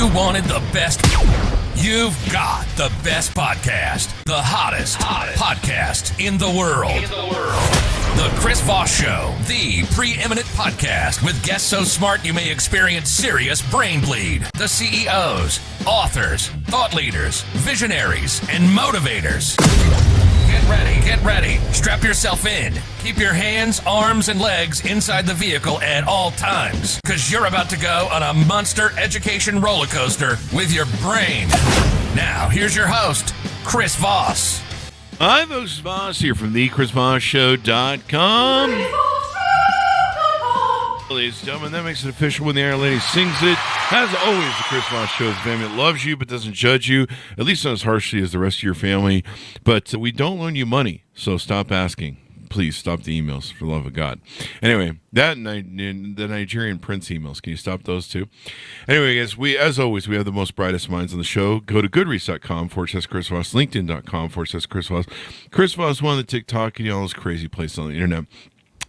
You wanted the best. You've got the best podcast. The hottest podcast in the world. The Chris Voss Show, the preeminent podcast with guests so smart you may experience serious brain bleed. The CEOs, authors, thought leaders, visionaries, and motivators. Get ready. Strap yourself in. Keep your hands, arms, and legs inside the vehicle at all times, because you're about to go on a monster education roller coaster with your brain. Now, here's your host, Chris Voss. Hi, folks. Voss here from the ChrisVossShow.com. Ladies and gentlemen, that makes it official when the Iron Lady sings it. As always, the Chris Voss Show is a family that loves you but doesn't judge you, at least not as harshly as the rest of your family. But we don't loan you money, so stop asking. Please stop the emails, for the love of God. Anyway, the Nigerian Prince emails, can you stop those too? Anyway, guys, as always, we have the most brightest minds on the show. Go to goodreads.com/Chris Voss, LinkedIn.com/Chris Voss. Chris Voss, one of the TikTok and all those crazy places on the internet.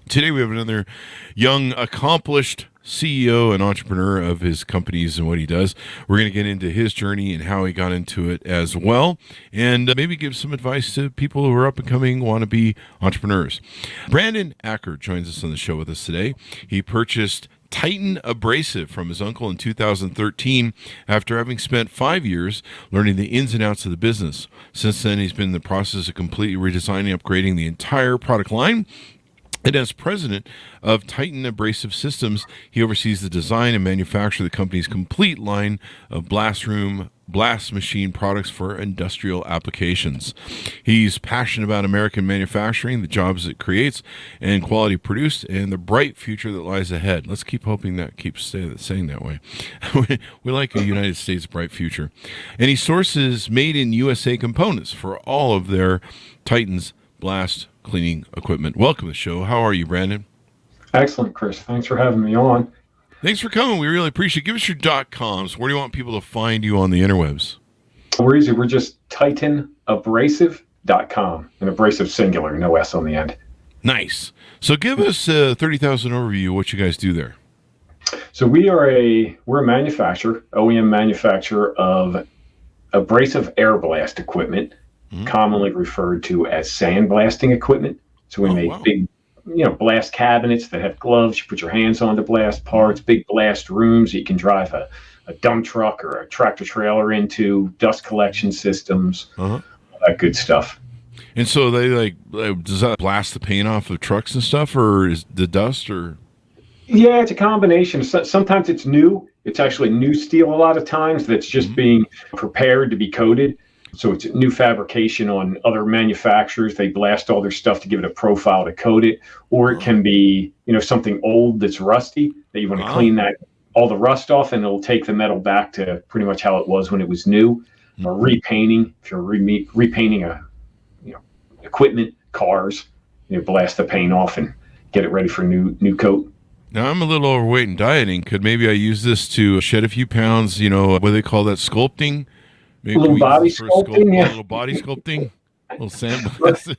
Today we have another young, accomplished CEO and entrepreneur of his companies and what he does. We're going to get into his journey and how he got into it as well, and maybe give some advice to people who are up and coming, want to be entrepreneurs. Brandon Acker joins us on the show with us today. He purchased Titan Abrasive from his uncle in 2013 after having spent 5 years learning the ins and outs of the business. Since then, he's been in the process of completely redesigning, upgrading the entire product line. And as president of Titan Abrasive Systems, he oversees the design and manufacture of the company's complete line of blast machine products for industrial applications. He's passionate about American manufacturing, the jobs it creates, and quality produced, and the bright future that lies ahead. Let's keep hoping that keeps saying that way. We like a United States bright future. And he sources made in USA components for all of their Titan's blast cleaning equipment. Welcome to the show. How are you, Brandon? Excellent, Chris. Thanks for having me on. Thanks for coming. We really appreciate it. Give us your .coms. Where do you want people to find you on the interwebs? We're easy. We're just TitanAbrasive.com. And abrasive singular, no S on the end. Nice. So give us a 30,000 overview of what you guys do there. So we're a manufacturer, OEM manufacturer of abrasive air blast equipment, commonly referred to as sandblasting equipment. So we make big, blast cabinets that have gloves. You put your hands on to blast parts, big blast rooms that you can drive a dump truck or a tractor trailer into, dust collection systems, all that good stuff. And so does that blast the paint off of trucks and stuff, or is the dust, or? Yeah, it's a combination. Sometimes it's new. It's actually new steel a lot of times that's just being prepared to be coated. So it's new fabrication on other manufacturers. They blast all their stuff to give it a profile to coat it. Or it can be, something old that's rusty that you want to clean all the rust off, and it'll take the metal back to pretty much how it was when it was new. Or repainting, if you're repainting equipment, cars, blast the paint off and get it ready for new coat. Now, I'm a little overweight and dieting. Could maybe I use this to shed a few pounds, what do they call that, sculpting? Maybe a little body sculpting, yeah. A little body sculpting, a little sandblast.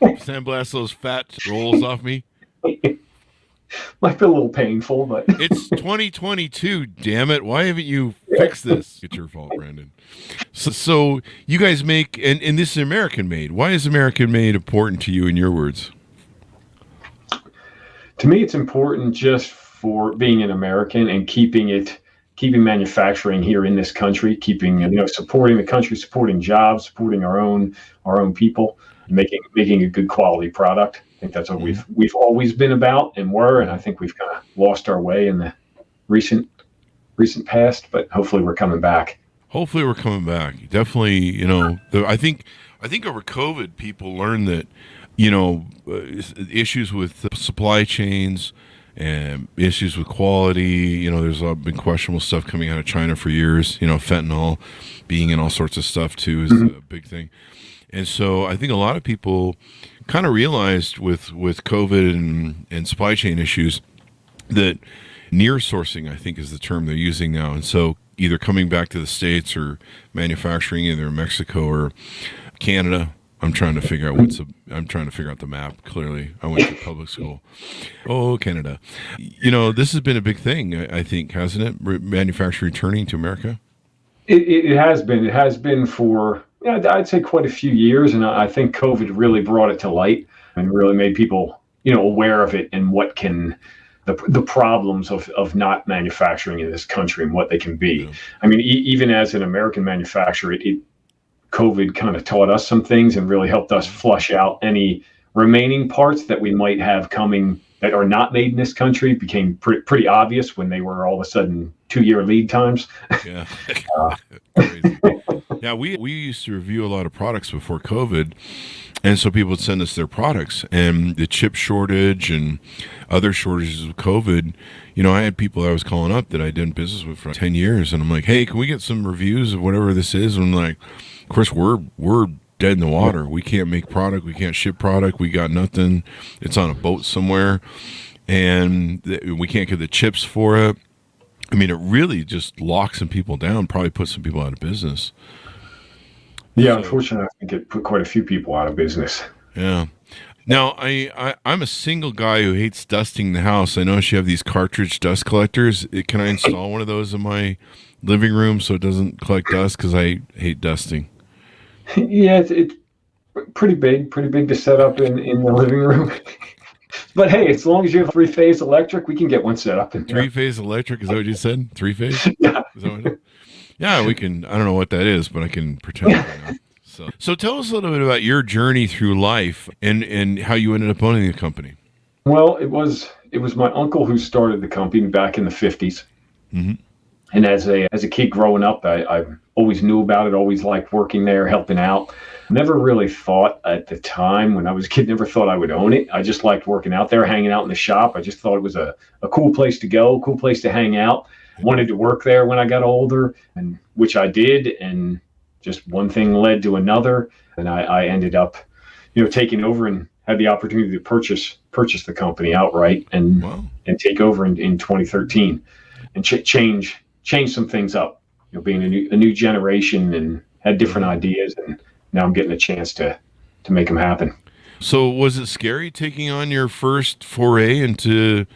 Sandblast those fat rolls off me. Might be a little painful, but it's 2022. Damn it! Why haven't you fixed this? It's your fault, Brandon. So you guys make, and this is American made. Why is American made important to you, in your words? To me, it's important just for being an American and keeping manufacturing here in this country, supporting the country, supporting jobs, supporting our own people, making a good quality product. I think that's what we've always been about and and I think we've kind of lost our way in the recent past, but hopefully we're coming back. Definitely, I think over COVID, people learned that, issues with supply chains and issues with quality, there's been questionable stuff coming out of China for years, fentanyl being in all sorts of stuff too is a big thing. And so I think a lot of people kind of realized with COVID and supply chain issues that near sourcing, I think, is the term they're using now. And so either coming back to the States or manufacturing either in Mexico or Canada, I'm trying to figure out I'm trying to figure out the map. Clearly, I went to public school. Oh, Canada. This has been a big thing, I think, hasn't it? Manufacturing returning to America. It has been. It has been for, I'd say, quite a few years, and I think COVID really brought it to light and really made people, aware of it and what can the problems of not manufacturing in this country and what they can be. Yeah. I mean, even as an American manufacturer, COVID kind of taught us some things and really helped us flush out any remaining parts that we might have coming that are not made in this country. Became pretty obvious when they were all of a sudden 2-year lead times. Yeah. Crazy. Yeah, we used to review a lot of products before COVID, and so people would send us their products, and the chip shortage and other shortages of COVID. I had people I was calling up that I did business with for 10 years, and I'm like, hey, can we get some reviews of whatever this is? And I'm like, of course, we're dead in the water. We can't make product. We can't ship product. We got nothing. It's on a boat somewhere, and we can't get the chips for it. I mean, it really just locks some people down, probably puts some people out of business. Yeah, unfortunately, I think it put quite a few people out of business. Yeah. Now, I'm a single guy who hates dusting the house. I notice you have these cartridge dust collectors. Can I install one of those in my living room so it doesn't collect dust? Because I hate dusting. Yeah, it's pretty big to set up in the living room. But hey, as long as you have 3-phase electric, we can get one set up in there. 3-phase electric? Is that what you said? 3-phase? Yeah. Is that what yeah, we can. I don't know what that is, but I can pretend I know. So tell us a little bit about your journey through life and how you ended up owning the company. Well, it was my uncle who started the company back in the 50s. Mm-hmm. And as a kid growing up, I always knew about it, always liked working there, helping out. Never really thought at the time when I was a kid, never thought I would own it. I just liked working out there, hanging out in the shop. I just thought it was a cool place to go, cool place to hang out. Wanted to work there when I got older, and which I did. And just one thing led to another. And I ended up, taking over and had the opportunity to purchase the company outright and take over in 2013 and change some things up, being a new generation and had different ideas, and now I'm getting a chance to make them happen. So was it scary taking on your first foray into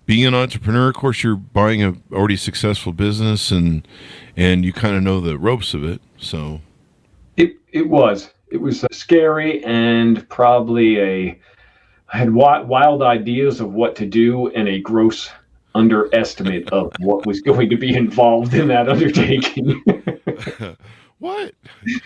being an entrepreneur? Of course, you're buying a already successful business and you kind of know the ropes of it. So it was scary, and probably I had wild ideas of what to do and a gross underestimate of what was going to be involved in that undertaking. What?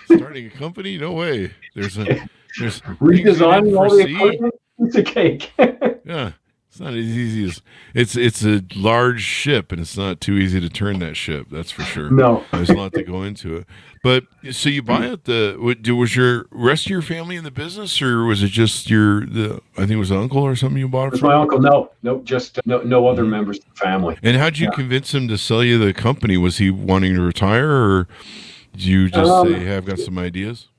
Starting a company? No way. There's redesigning all the equipment. It's a cake. Yeah. It's not as easy as it's a large ship, and it's not too easy to turn that ship. That's for sure. No, there's a lot to go into it. But so you buy out was your rest of your family in the business, or was it just I think it was an uncle or something you bought it from? It was my uncle. No, just no other members of the family. And how'd you convince him to sell you the company? Was he wanting to retire, or did you just say, "Hey, I've got some ideas"?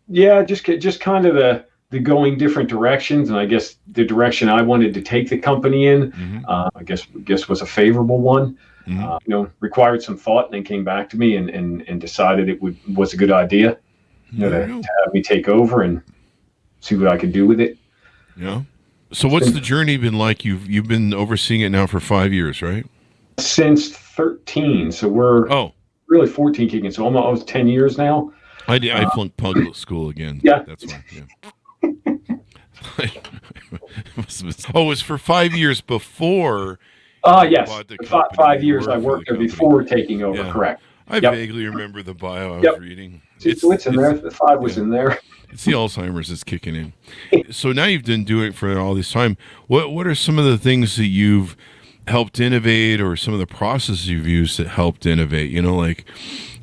Yeah, just kind of the going different directions, and I guess the direction I wanted to take the company in, I guess was a favorable one. Mm-hmm. Required some thought, and then came back to me and decided was a good idea, to have me take over and see what I could do with it. Yeah. So what's the journey been like? You've been overseeing it now for 5 years, right? Since 13, so we're really 14 kicking. So almost 10 years now. I flunked public school again. Yeah, that's why. Yeah. It was for 5 years before. Yes, 5 years I worked there before taking over. Yeah. Correct. I vaguely remember the bio I was reading. It's in there. The 5 was in there. It's the Alzheimer's that's kicking in. So now you've been doing it for all this time. What are some of the things that you've helped innovate, or some of the processes you've used that helped innovate? Like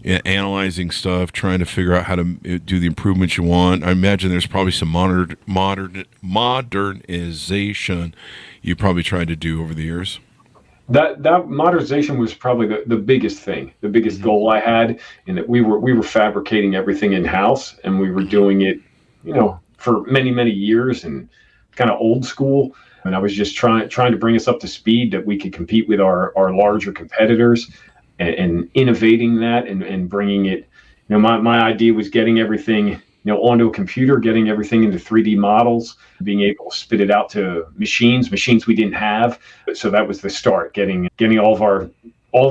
analyzing stuff, trying to figure out how to do the improvements you want. I imagine there's probably some modernization you probably tried to do over the years. That modernization was probably the biggest thing, the biggest goal I had, in that we were fabricating everything in house, and we were doing it, for many, many years, and kind of old school. And I was just trying to bring us up to speed that we could compete with our larger competitors, and innovating that and bringing it. My idea was getting everything onto a computer, getting everything into 3D models, being able to spit it out to machines we didn't have. So that was the start, getting all of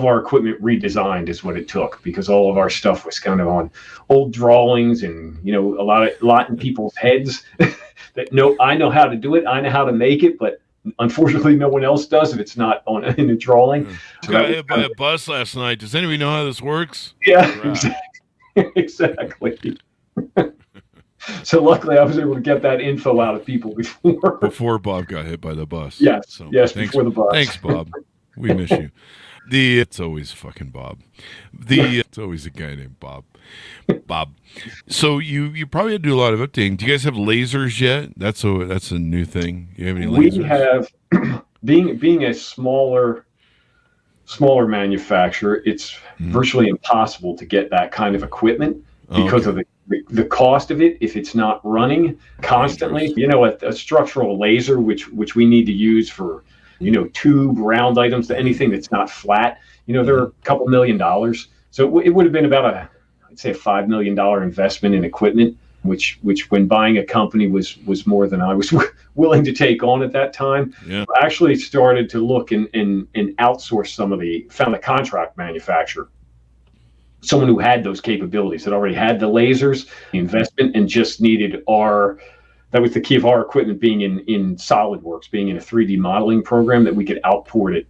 our equipment redesigned is what it took, because all of our stuff was kind of on old drawings and, a lot in people's heads that I know how to do it. I know how to make it, but unfortunately no one else does it. It's not in a drawing. So got hit by a bus last night. Does anybody know how this works? Yeah, exactly. So luckily I was able to get that info out of people before Bob got hit by the bus. Yes. So yes, before the bus. Thanks, Bob. We miss you. It's always fucking Bob. It's always a guy named Bob. Bob. So you probably had to do a lot of updating. Do you guys have lasers yet? That's a new thing. You have any lasers? We have being a smaller manufacturer, it's virtually impossible to get that kind of equipment because of the cost of it if it's not running constantly. A structural laser, which we need to use for tube, round items, to anything that's not flat, they're a couple $1 million. So it would have been about I'd say a $5 million investment in equipment, which when buying a company was more than I was willing to take on at that time. Yeah. I actually started to look and outsource found a contract manufacturer, someone who had those capabilities, that already had the lasers, the investment, and just needed that was the key of our equipment being in SolidWorks, being in a 3D modeling program, that we could outport it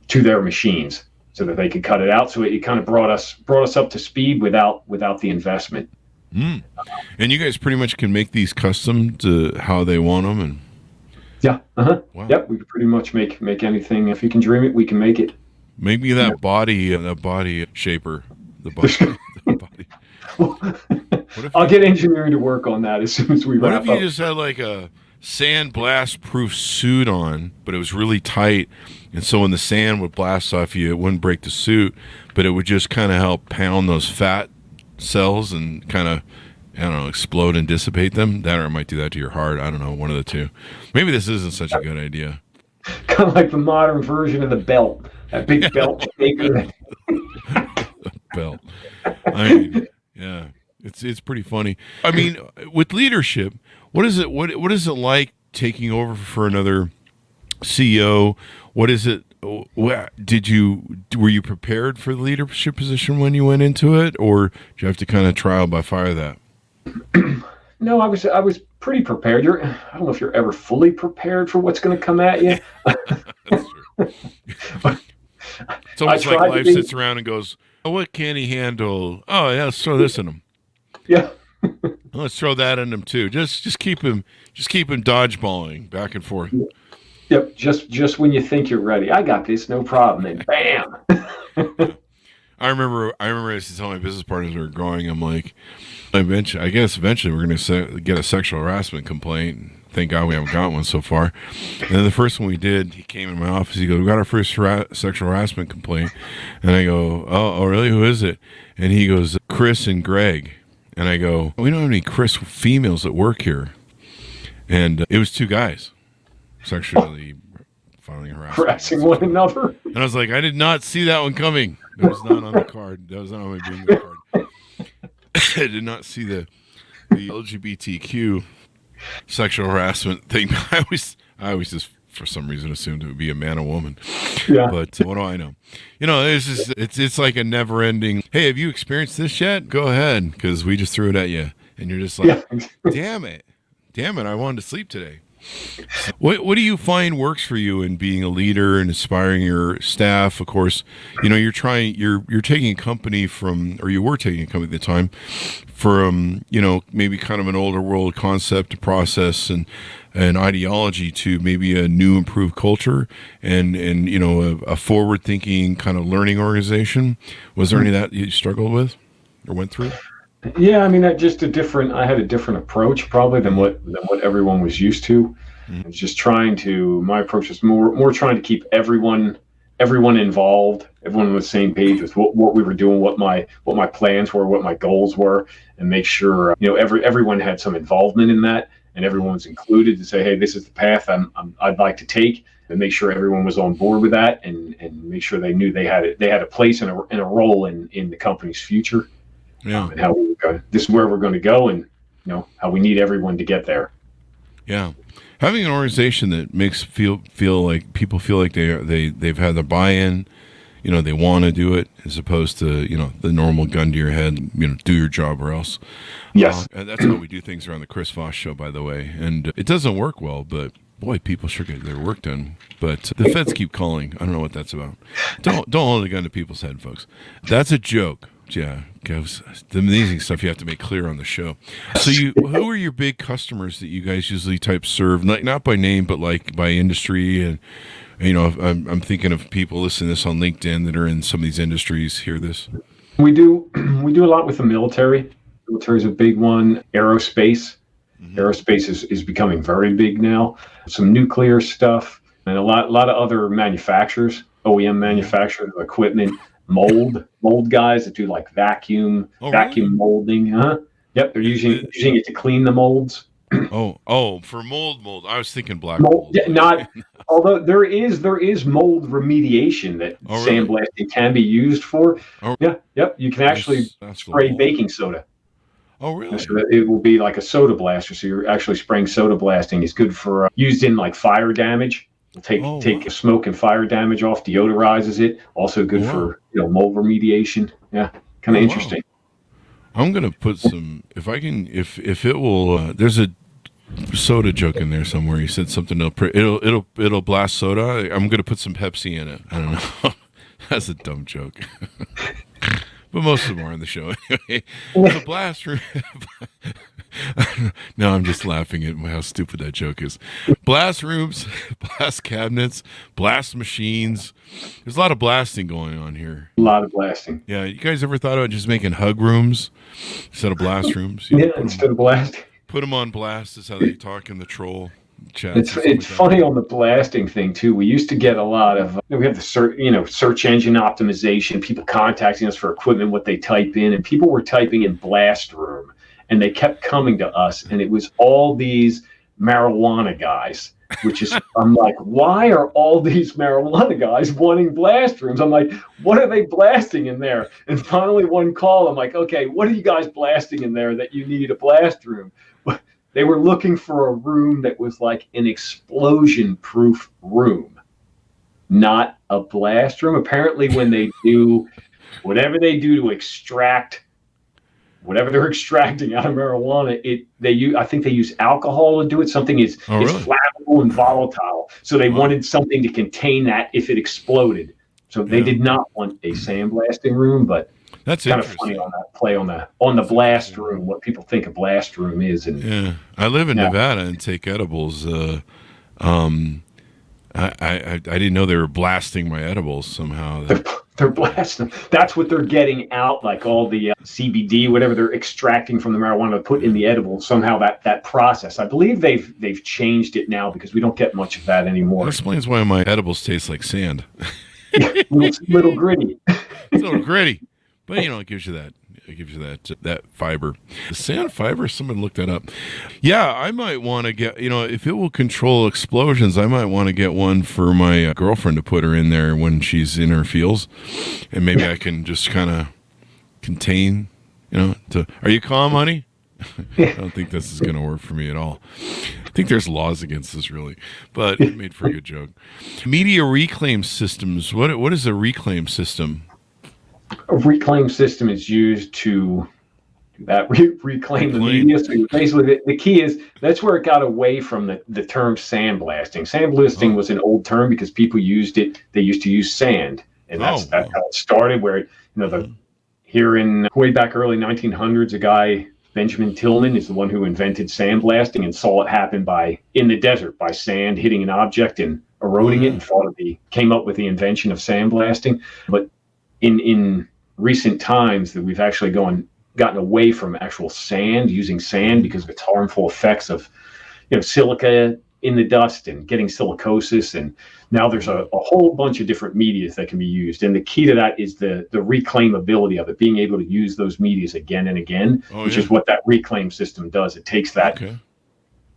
to their machines so that they could cut it out. So it kind of brought us up to speed without the investment. And you guys pretty much can make these custom to how they want them, and yeah, wow. Yep, we could pretty much make anything. If you can dream it, we can make it. Maybe that body shaper, the body. I'll get engineering to work on that as soon as we wrap up. What if you just had like a sandblast proof suit on, but it was really tight, and so when the sand would blast off you, it wouldn't break the suit, but it would just kind of help pound those fat cells and kind of, I don't know, explode and dissipate them? That, or it might do that to your heart. I don't know, one of the two. Maybe this isn't such a good idea. Kind of like the modern version of the belt, that big belt shaker. Belt. I mean, yeah, it's pretty funny. I mean, with leadership, what is it like taking over for another CEO? What is it? Were you prepared for the leadership position when you went into it, or did you have to kind of trial by fire that? No, I was pretty prepared. I don't know if you're ever fully prepared for what's going to come at you. That's true. It's almost like life sits around and goes, "Oh, what can he handle? Oh, yeah, let's throw this in him. Yeah, let's throw that in him too. Just keep him dodgeballing back and forth." Yep, just when you think you're ready, I got this, no problem. And bam. I remember I used to tell my business partners we were growing, I'm like, eventually we're going to get a sexual harassment complaint. Thank God we haven't got one so far. And then the first one we did, he came in my office, he goes, "We got our first sexual harassment complaint." And I go, oh, really? Who is it? And he goes, "Chris and Greg." And I go, "We don't have any Chris females that work here." And it was two guys sexually harassing one another. And I was like, I did not see that one coming. That was not on the card. That was not on my bingo card. I did not see the LGBTQ sexual harassment thing. I always just for some reason assumed it would be a man or woman. Yeah. But what do I know? It's like a never ending. Hey, have you experienced this yet? Go ahead, because we just threw it at you, and you're just like, damn it, I wanted to sleep today. What do you find works for you in being a leader and inspiring your staff? Of course, you're taking a company from, or you were taking a company at the time from, maybe kind of an older world concept, process, and an ideology to maybe a new improved culture and a forward thinking kind of learning organization. Was there any of that you struggled with or went through? Yeah, I mean, I had a different approach probably than what everyone was used to. Mm-hmm. It's just my approach was more trying to keep everyone involved, everyone on the same page with what we were doing, what my plans were, what my goals were, and make sure everyone had some involvement in that, and everyone was included to say, hey, this is the path I'd like to take, and make sure everyone was on board with that, and make sure they knew they had a place and a role in the company's future. Yeah. And how this is where we're going to go, and how we need everyone to get there. Yeah. Having an organization that makes feel like people feel like they've had the buy-in, they want to do it, as opposed to, the normal gun to your head, do your job or else. Yes. And that's how we do things around the Chris Voss Show, by the way. And it doesn't work well, but boy, people sure get their work done. But the feds keep calling. I don't know what that's about. Don't hold a gun to people's head, folks. That's a joke. Yeah, the amazing stuff you have to make clear on the show. So, who are your big customers that you guys usually serve? Not by name, but like by industry. And I'm thinking of people listening to this on LinkedIn that are in some of these industries. Hear this? We do a lot with the military. Military is a big one. Aerospace. Mm-hmm. Aerospace is becoming very big now. Some nuclear stuff and a lot of other manufacturers, OEM manufacturers of equipment. Mold guys that do like vacuum molding. Yep, they're using it to clean the molds. For mold. I was thinking black mold. Yeah, not although there is mold remediation that sandblasting can be used for. Yep. You can actually spray baking soda. Oh, really? So it will be like a soda blaster. So you're actually spraying soda blasting. It's good for used in like fire damage. Take smoke and fire damage off, deodorizes it. Also good for mold remediation. Yeah, kind of interesting. I'm gonna put some if it will. There's a soda joke in there somewhere. You said something. It'll blast soda. I'm gonna put some Pepsi in it. I don't know. That's a dumb joke. But most of them are on the show anyway. The blast room. No, I'm just laughing at how stupid that joke is. Blast rooms, blast cabinets, blast machines. There's a lot of blasting going on here. A lot of blasting. Yeah, you guys ever thought about just making hug rooms instead of blast rooms? Instead of blast. Put them on blast is how they talk in the troll chat. It's funny on the blasting thing too. We used to get a lot of we have the search engine optimization, people contacting us for equipment, what they type in, and people were typing in blast room. And they kept coming to us, and it was all these marijuana guys, which is, I'm like, why are all these marijuana guys wanting blast rooms? I'm like, what are they blasting in there? And finally one call, I'm like, okay, what are you guys blasting in there that you need a blast room? They were looking for a room that was like an explosion-proof room, not a blast room. Apparently when they do whatever they do to extract whatever they're extracting out of marijuana, I think they use alcohol to do it. Something is flammable and volatile. So they wanted something to contain that if it exploded. So they did not want a sandblasting room, but that's kind of funny on that play on the blast room, what people think a blast room is. And I live in Nevada and take edibles. I didn't know they were blasting my edibles somehow. They're blasting. That's what they're getting out, like all the CBD, whatever they're extracting from the marijuana to put in the edible. Somehow that process. I believe they've changed it now because we don't get much of that anymore. That explains why my edibles taste like sand. little gritty. It's a little gritty, but it gives you that. It gives you that fiber. The sand fiber, someone looked that up. Yeah, I might want to get, if it will control explosions, I might want to get one for my girlfriend to put her in there when she's in her feels. And maybe I can just kind of contain, are you calm, honey? I don't think this is going to work for me at all. I think there's laws against this, really. But it made for a good joke. Media reclaim systems. What is a reclaim system? A reclaim system is used to reclaim the media. So basically, the key is that's where it got away from the term sandblasting. Sandblasting was an old term because people used it. They used to use sand, and that's how it started. Where here in way back early 1900s, a guy Benjamin Tillman is the one who invented sandblasting and saw it happen in the desert by sand hitting an object and eroding it, and came up with the invention of sandblasting. But in recent times that we've actually gotten away from actual using sand because of its harmful effects of silica in the dust and getting silicosis, and now there's a whole bunch of different medias that can be used, and the key to that is the reclaimability of it, being able to use those medias again and again, which is what that reclaim system does. It takes that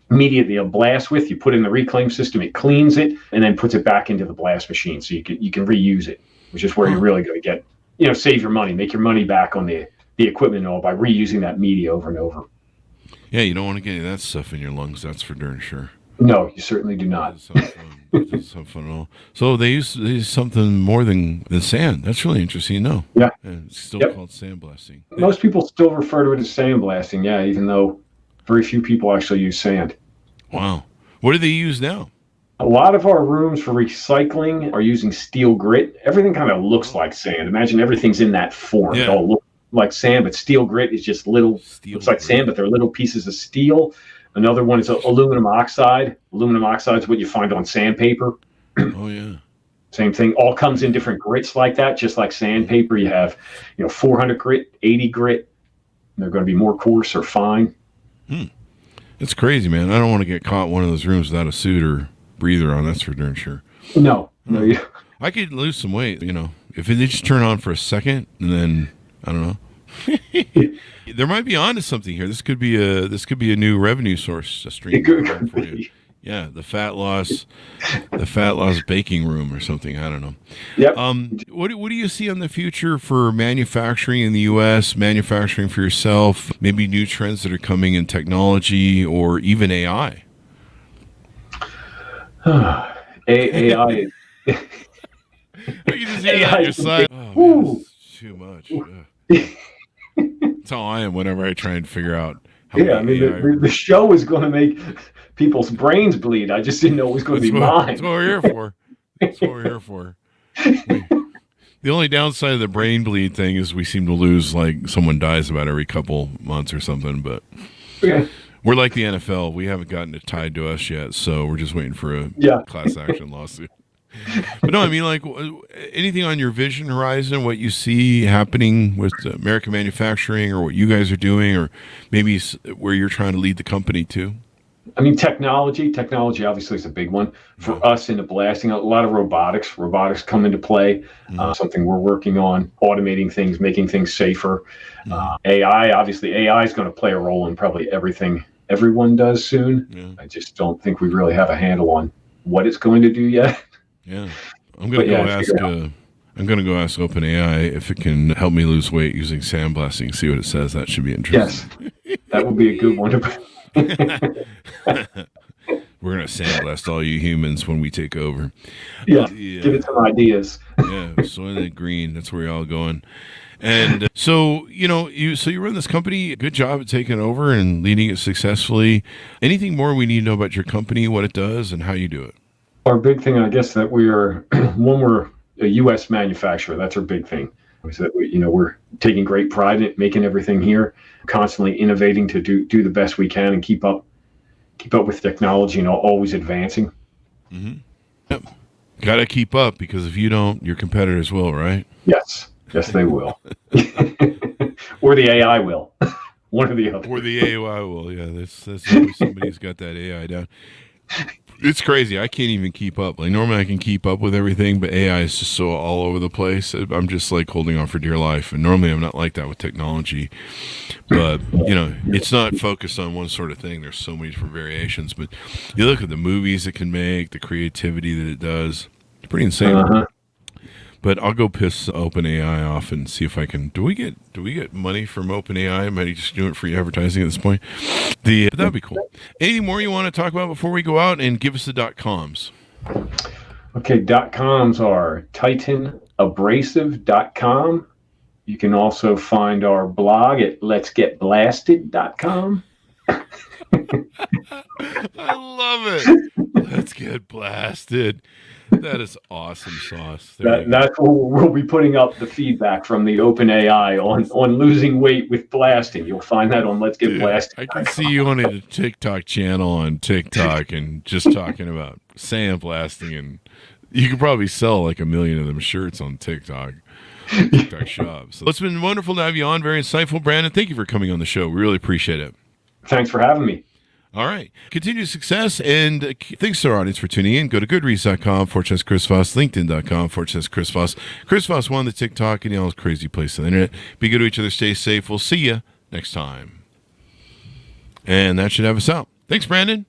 media that you blast with, you put in the reclaim system, it cleans it, and then puts it back into the blast machine, so you can reuse it, which is where you're really going to get, save your money, make your money back on the equipment and all by reusing that media over and over. Yeah, you don't want to get any of that stuff in your lungs. That's for darn sure. No, you certainly do not. That sounds fun. That doesn't sound fun at all. So they use something more than sand. That's really interesting to know. Yeah. And it's still called sandblasting. Most people still refer to it as sandblasting, yeah, even though very few people actually use sand. Wow. What do they use now? A lot of our rooms for recycling are using steel grit. Everything kind of looks like sand. Imagine everything's in that form. Yeah. It all looks like sand, but steel grit is just little, looks like sand, but they're little pieces of steel. Another one is aluminum oxide. Aluminum oxide is what you find on sandpaper. Oh, yeah. Same thing. All comes in different grits like that, just like sandpaper. You have, 400 grit, 80 grit. And they're going to be more coarse or fine. It's crazy, man. I don't want to get caught in one of those rooms without a suit or breather on. That's for darn sure. No. I could lose some weight, if they just turn on for a second and then, I don't know. There might be onto something here. This could be a new revenue source, a stream for you. Yeah, the fat loss baking room or something. I don't know. Yep. What do you see on the future for manufacturing in the U.S., manufacturing for yourself, maybe new trends that are coming in technology or even AI? AI. I can just hear that on your side. Oh, man, it's too much. That's how I am whenever I try and figure out how the show is going to make people's brains bleed. I just didn't know it was going to be mine. That's what we're here for. That's what we're here for. The only downside of the brain bleed thing is we seem to lose, like, someone dies about every couple months or something, but we're like the NFL. We haven't gotten it tied to us yet, so we're just waiting for a class action lawsuit. But no, I mean, like, anything on your vision horizon, what you see happening with American manufacturing or what you guys are doing, or maybe where you're trying to lead the company to? I mean, technology obviously is a big one for us into blasting. A lot of robotics come into play. Something we're working on, automating things, making things safer. AI is going to play a role in probably everything everyone does soon. I just don't think we really have a handle on what it's going to do yet. Yeah, I'm gonna go ask OpenAI if it can help me lose weight using sandblasting. See what it says. That should be interesting. Yes, that would be a good one. We're gonna sandblast all you humans when we take over. Yeah, give it some ideas. Yeah, Soylent Green. That's where you're all going. And so you run this company. Good job at taking over and leading it successfully. Anything more we need to know about your company, what it does, and how you do it? Our big thing, I guess, that we're a U.S. manufacturer. That's our big thing. Is that we're taking great pride in making everything here, constantly innovating to do the best we can and keep up with technology and always advancing. Mm-hmm. Yep. Got to keep up, because if you don't, your competitors will, right? Yes, they will. Or the AI will. One or the other. Or the AI will. Yeah, that's somebody's got that AI down. It's crazy. I can't even keep up. Like, normally I can keep up with everything, but AI is just so all over the place. I'm just like holding on for dear life. And normally I'm not like that with technology. But, it's not focused on one sort of thing. There's so many different variations. But you look at the movies it can make, the creativity that it does. It's pretty insane. Uh-huh. But I'll go piss OpenAI off and see if I can. Do we get money from OpenAI? Am I just doing it for advertising at this point? That'd be cool. Anything more you want to talk about before we go out, and give us the .coms? Okay, .coms are titanabrasive.com. You can also find our blog at letsgetblasted.com. I love it. Let's get blasted. That is awesome sauce. That's where we'll be putting up the feedback from the OpenAI on losing weight with blasting. You'll find that on Let's Get Blasted. I can see you on a TikTok channel on TikTok and just talking about sandblasting, and you could probably sell like 1 million of them shirts on TikTok shop. So it's been wonderful to have you on. Very insightful, Brandon. Thank you for coming on the show. We really appreciate it. Thanks for having me. All right. Continued success, and thanks to our audience for tuning in. Go to goodreads.com/Chris Voss, LinkedIn.com/Chris Voss. Chris Voss won the TikTok and all those crazy places on the internet. Be good to each other. Stay safe. We'll see you next time. And that should have us out. Thanks, Brandon.